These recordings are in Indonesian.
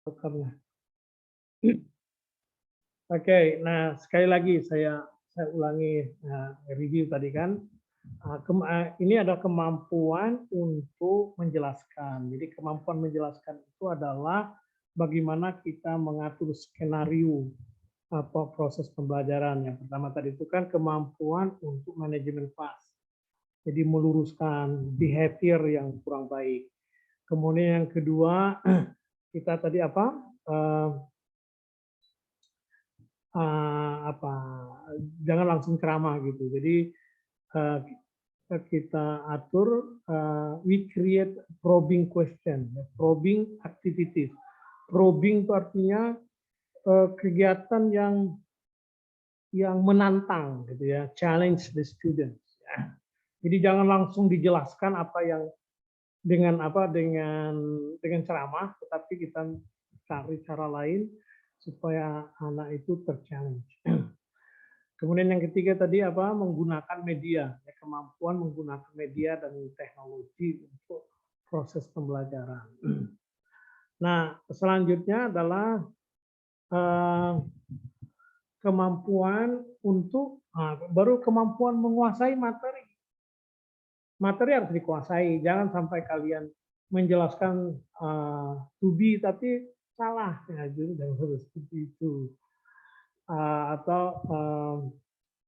Karena Oke, nah sekali lagi saya ulangi review tadi kan. Ini adalah kemampuan untuk menjelaskan. Jadi kemampuan menjelaskan itu adalah bagaimana kita mengatur skenario apa proses pembelajaran. Yang pertama tadi itu kan kemampuan untuk manajemen fast. Jadi meluruskan behavior yang kurang baik. Kemudian yang kedua kita tadi apa? Eh, apa jangan langsung ceramah gitu. Jadi eh, kita atur, we create probing question, ya, probing activities. Probing itu artinya kegiatan yang menantang, gitu ya, challenge the students. Ya. Jadi jangan langsung dijelaskan apa yang dengan ceramah, tetapi kita cari cara lain supaya anak itu terchallenge. Kemudian yang ketiga tadi apa? Menggunakan media, ya, kemampuan menggunakan media dan teknologi untuk proses pembelajaran. Nah, selanjutnya adalah eh, kemampuan untuk baru kemampuan menguasai materi. Materi harus dikuasai, jangan sampai kalian menjelaskan to be tapi salah, ya, jadi harus seperti itu. Atau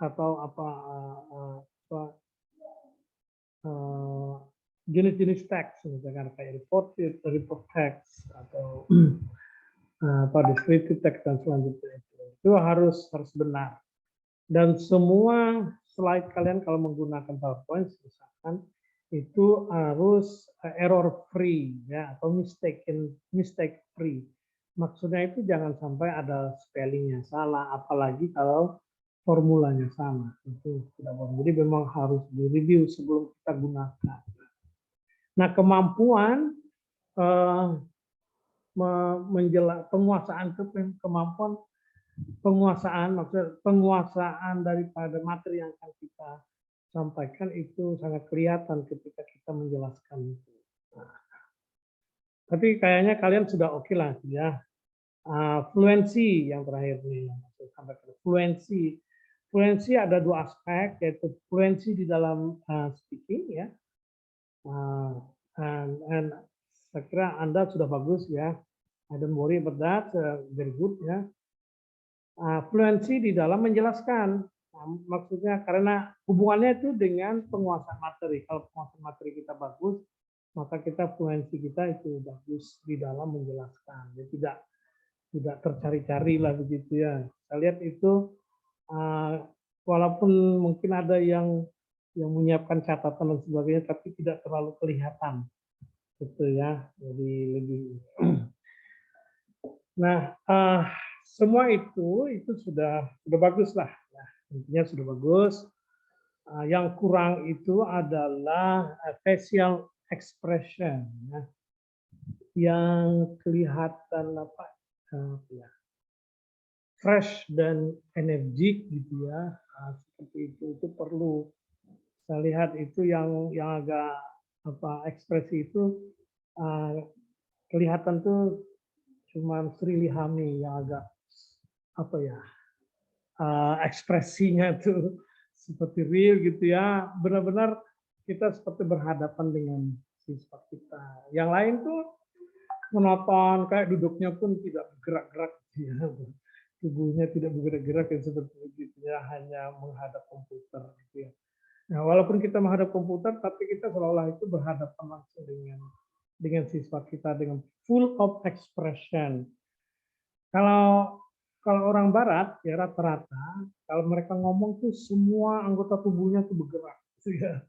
apa jenis-jenis teks, misalkan kayak report text atau apa descriptive text dan selanjutnya itu harus benar. Dan semua slide kalian kalau menggunakan PowerPoint misalkan itu harus error free ya atau mistake free. Maksudnya itu jangan sampai ada spellingnya salah, apalagi kalau formulanya sama. Itu tidak boleh. Jadi memang harus direview sebelum kita gunakan. Nah, kemampuan eh, penguasaan kemampuan penguasaan maksudnya penguasaan daripada materi yang akan kita sampaikan itu sangat kelihatan ketika kita menjelaskan itu. Nah, tapi kayaknya kalian sudah oke lah ya. Fluensi yang terakhir nih, fluensi. Fluensi ada dua aspek, yaitu fluensi di dalam speaking ya. And saya kira Anda sudah bagus ya. I don't worry about that, very good ya. Fluensi di dalam menjelaskan. Maksudnya karena hubungannya itu dengan penguasaan materi. Kalau penguasaan materi kita bagus, maka kita fluensi kita itu bagus di dalam menjelaskan. Jadi tidak tercari-cari lah begitu ya. Saya lihat itu walaupun mungkin ada yang menyiapkan catatan dan sebagainya, tapi tidak terlalu kelihatan, gitu ya. Jadi lebih. Nah, semua itu sudah bagus lah. Nah, intinya sudah bagus. Yang kurang itu adalah facial expression, ya, yang kelihatan apa ya, fresh dan energik gitu ya. Seperti itu perlu. Saya lihat itu yang agak apa ekspresi itu kelihatan tuh cuma Sri Lihami yang agak apa ya ekspresinya tuh seperti real gitu ya. Benar-benar kita seperti berhadapan dengan siswa kita. Yang lain tuh monoton, kayak duduknya pun tidak bergerak-gerak gitu ya. Tubuhnya tidak bergerak-gerak ya seperti itu ya, hanya menghadap komputer gitu ya. Nah, walaupun kita menghadap komputer, tapi kita seolah-olah itu berhadapan langsung dengan siswa kita dengan full of expression. Kalau orang Barat ya rata-rata kalau mereka ngomong tuh semua anggota tubuhnya tuh bergerak, gitu ya.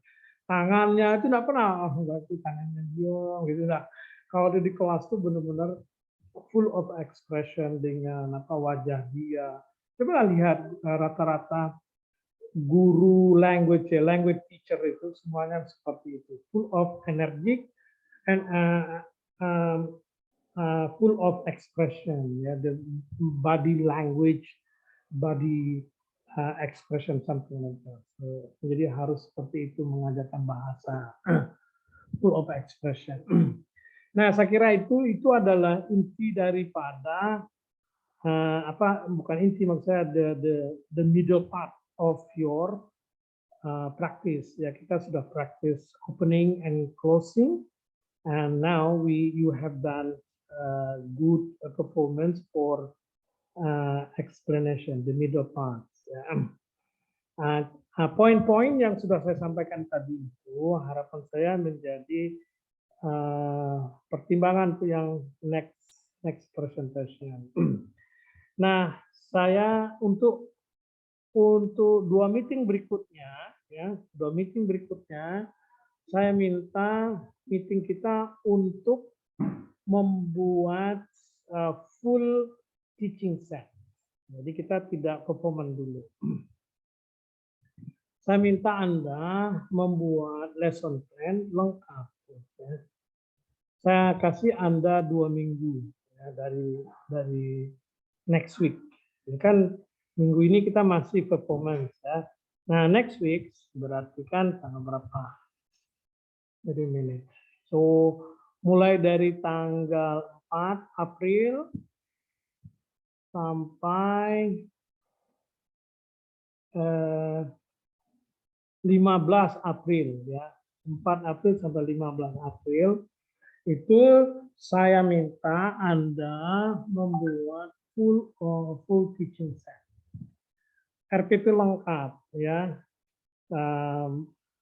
Tangannya itu nggak pernah berarti tangannya diam gitu. Nah, kalau di kelas tuh benar-benar full of expression dengan apa wajah dia. Coba lihat rata-rata guru language ya, language teacher itu semuanya seperti itu, full of energy and um, full of expression ya, the body language, body expression something like that. So, jadi harus seperti itu mengajarkan bahasa full of expression. Nah, saya kira itu adalah inti daripada bukan inti, maksudnya the middle part of your practice. Ya, kita sudah practice opening and closing, and now you have done good performance for explanation, the middle part. Ya. Poin-poin yang sudah saya sampaikan tadi itu harapan saya menjadi pertimbangan untuk yang next presentation. Nah, saya untuk 2 meeting berikutnya, ya, 2 meeting berikutnya, saya minta meeting kita untuk membuat full teaching set. Jadi kita tidak performan dulu. Saya minta Anda membuat lesson plan lengkap. Ya. Saya kasih Anda 2 minggu ya, dari next week. Ini kan minggu ini kita masih performance ya. Nah, next week berarti kan tanggal berapa? Jadi menit. So, mulai dari tanggal 4 April sampai 15 April ya. 4 April sampai 15 April itu saya minta Anda membuat full teaching set. RPP lengkap ya.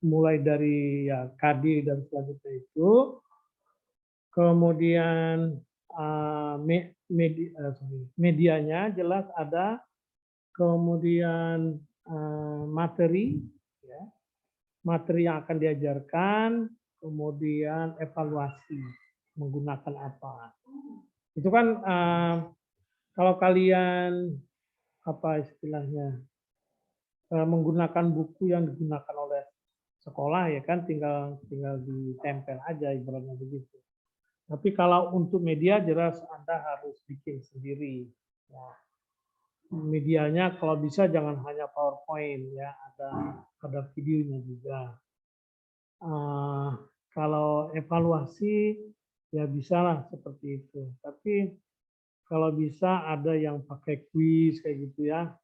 Mulai dari ya KD dan selanjutnya itu. Kemudian medianya jelas ada, kemudian materi ya, materi yang akan diajarkan, kemudian evaluasi menggunakan apa. Itu kan kalau kalian apa istilahnya menggunakan buku yang digunakan oleh sekolah ya kan tinggal ditempel aja ibaratnya begitu. Tapi kalau untuk media jelas Anda harus bikin sendiri. Ya. Medianya kalau bisa jangan hanya PowerPoint ya, ada videonya juga. Kalau evaluasi ya bisalah seperti itu. Tapi kalau bisa ada yang pakai quiz kayak gitu ya.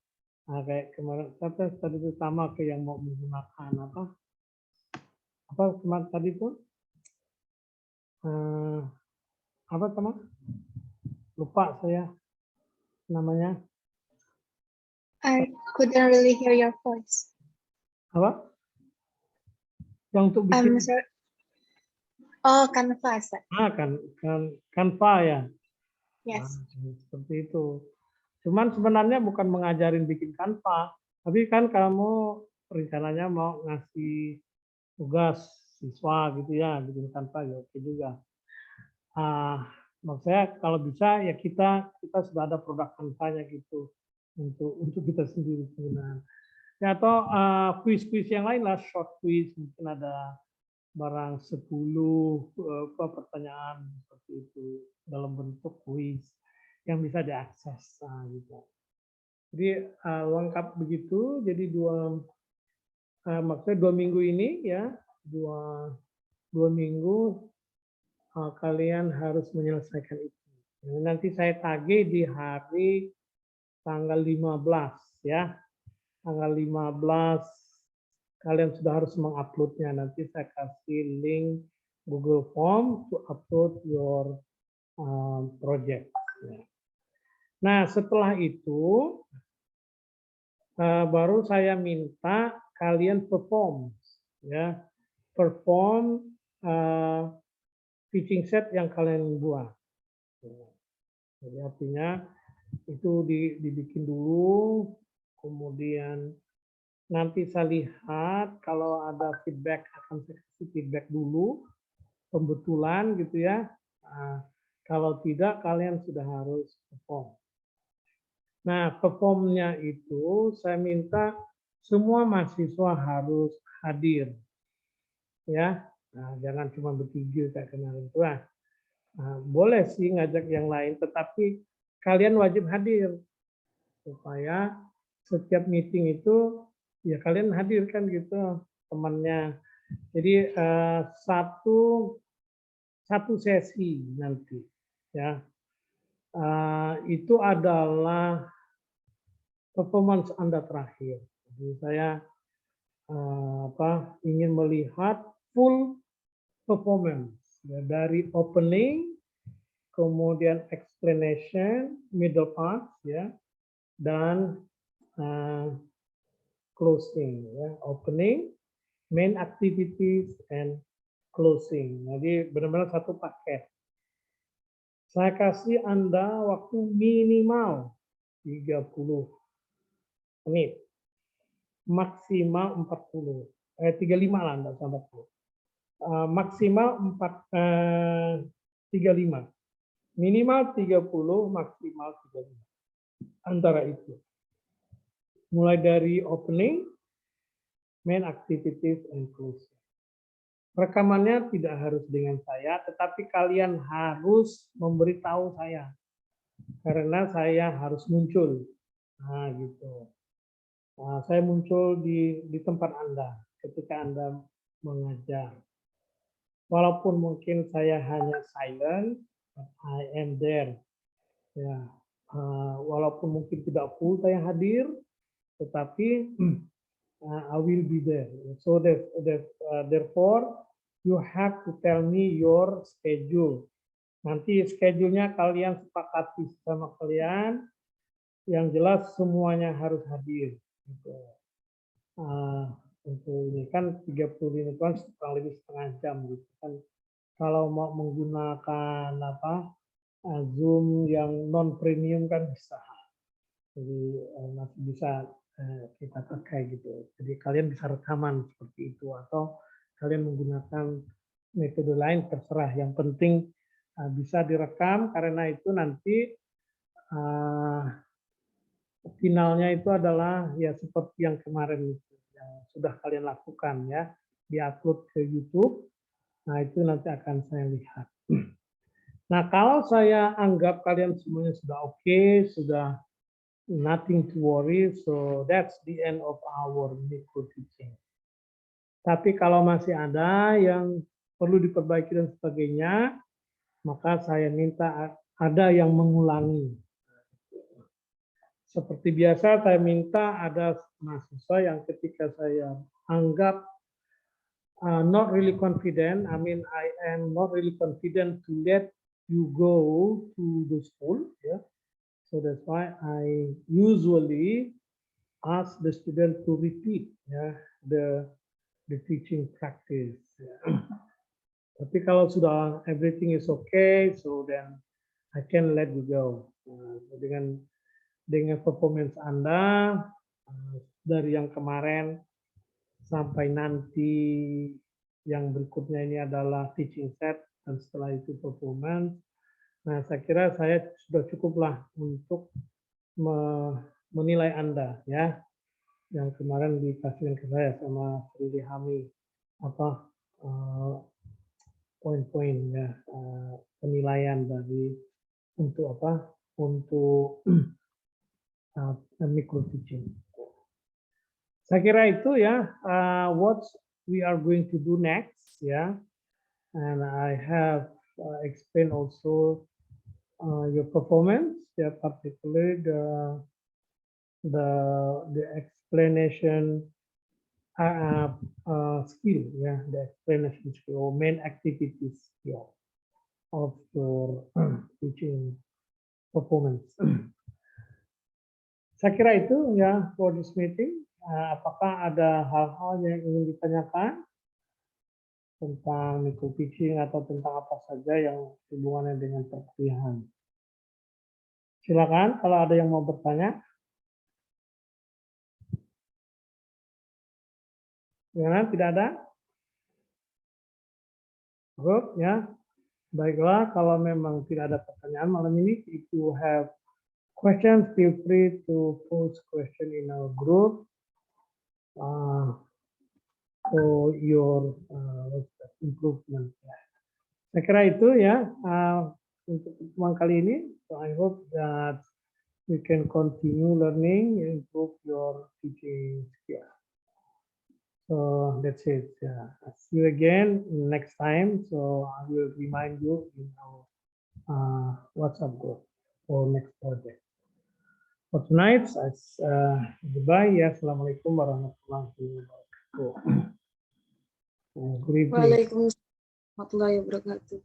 Nah, kayak kemarin tadi terutama ke yang mau menggunakan apa kemarin tadi itu apa teman? Lupa saya namanya. I couldn't really hear your voice. Apa? Yang untuk bikin Sorry. Oh, Canvas. Canva ya. Yes. Nah, seperti itu. Cuman sebenarnya bukan mengajarin bikin Canva, tapi kan kamu rencananya mau ngasih tugas siswa gitu ya, bikin Canva ya oke juga. Maksudnya kalau bisa ya kita sudah ada produk Canva-nya gitu untuk kita sendiri penggunaan. Ya, atau quiz-quiz yang lain lah, short quiz mungkin ada barang 10 pertanyaan seperti itu dalam bentuk quiz yang bisa diakses gitu. Jadi lengkap begitu. Jadi maksudnya 2 minggu ini ya, 2 minggu kalian harus menyelesaikan itu. Nanti saya tagih di hari tanggal 15 ya. Tanggal 15 kalian sudah harus menguploadnya. Nanti saya kasih link Google Form to upload your project. Nah, setelah itu baru saya minta kalian perform ya. Perform teaching set yang kalian buat. Jadi artinya itu dibikin dulu, kemudian nanti saya lihat kalau ada feedback akan saya kasih feedback dulu, pembetulan gitu ya. Kalau tidak kalian sudah harus perform. Nah performnya itu saya minta semua mahasiswa harus hadir, ya. Nah, jangan cuma bertiga kayak kemarin itu. Boleh sih ngajak yang lain, tetapi kalian wajib hadir supaya setiap meeting itu ya kalian hadirkan gitu temannya. Jadi satu satu sesi nanti, ya. Itu adalah performance Anda terakhir. Jadi saya ingin melihat full performance ya, dari opening, kemudian explanation, middle part, ya, dan closing, ya, opening, main activities, and closing. Jadi benar-benar satu paket. Saya kasih Anda waktu minimal 30 menit, maksimal 40, 35 lah, enggak sampai 40. Maksimal 35, minimal 30, maksimal 35. Antara itu. Mulai dari opening, main activities, and closing. Rekamannya tidak harus dengan saya, tetapi kalian harus memberitahu saya. Karena saya harus muncul. Nah, gitu. Nah, saya muncul di tempat Anda ketika Anda mengajar. Walaupun mungkin saya hanya silent, but I am there. Ya, walaupun mungkin tidak full saya hadir, tetapi I will be there. So therefore, you have to tell me your schedule. Nanti schedule-nya kalian sepakati sama kalian. Yang jelas semuanya harus hadir. Gitu. Untuk ini kan 30 menit kan kurang lebih setengah jam gitu kan. Kalau mau menggunakan Zoom yang non premium kan bisa. Jadi masih bisa kita pakai gitu. Jadi kalian bisa rekaman seperti itu atau kalian menggunakan metode lain terserah. Yang penting bisa direkam karena itu nanti finalnya itu adalah ya seperti yang kemarin itu, yang sudah kalian lakukan ya, diupload ke YouTube. Nah itu nanti akan saya lihat. Nah kalau saya anggap kalian semuanya sudah oke, sudah nothing to worry, so that's the end of our micro teaching. Tapi kalau masih ada yang perlu diperbaiki dan sebagainya, maka saya minta ada yang mengulangi. Seperti biasa saya minta ada mahasiswa yang ketika saya anggap not really confident, I mean I am not really confident to let you go to the school, yeah. So that's why I usually ask the student to repeat the teaching practice. Tapi kalau sudah everything is okay, so then I can let you go. Dengan performance Anda dari yang kemarin sampai nanti yang berikutnya ini adalah teaching set dan setelah itu performance. Nah, saya kira saya sudah cukuplah untuk menilai Anda ya. Yang kemarin dikasih ke saya sama Sri Hami poin-poin ya penilaian dari untuk micro teaching. Saya kira itu ya what we are going to do next ya. And I have explained also your performance, yeah, particularly the explanation skill, yeah, the explanation skill or main activities skill of your teaching performance. Saya kira itu ya for this meeting. Apakah ada hal-hal yang ingin ditanyakan tentang micro teaching atau tentang apa saja yang hubungannya dengan perkuliahan? Silakan kalau ada yang mau bertanya. Gimana? Tidak ada? Good, ya. Baiklah, kalau memang tidak ada pertanyaan malam ini, if you have questions, feel free to post question in our group for your improvement. Saya kira itu ya untuk pertemuan kali ini. So I hope that you can continue learning, improve your teaching skill. So that's it. Yeah. I'll see you again next time. So I will remind you in our WhatsApp group for next project. For tonight, goodbye. Ya, assalamualaikum warahmatullahi wabarakatuh. Good evening. Waalaikumsalam warahmatullahi wabarakatuh.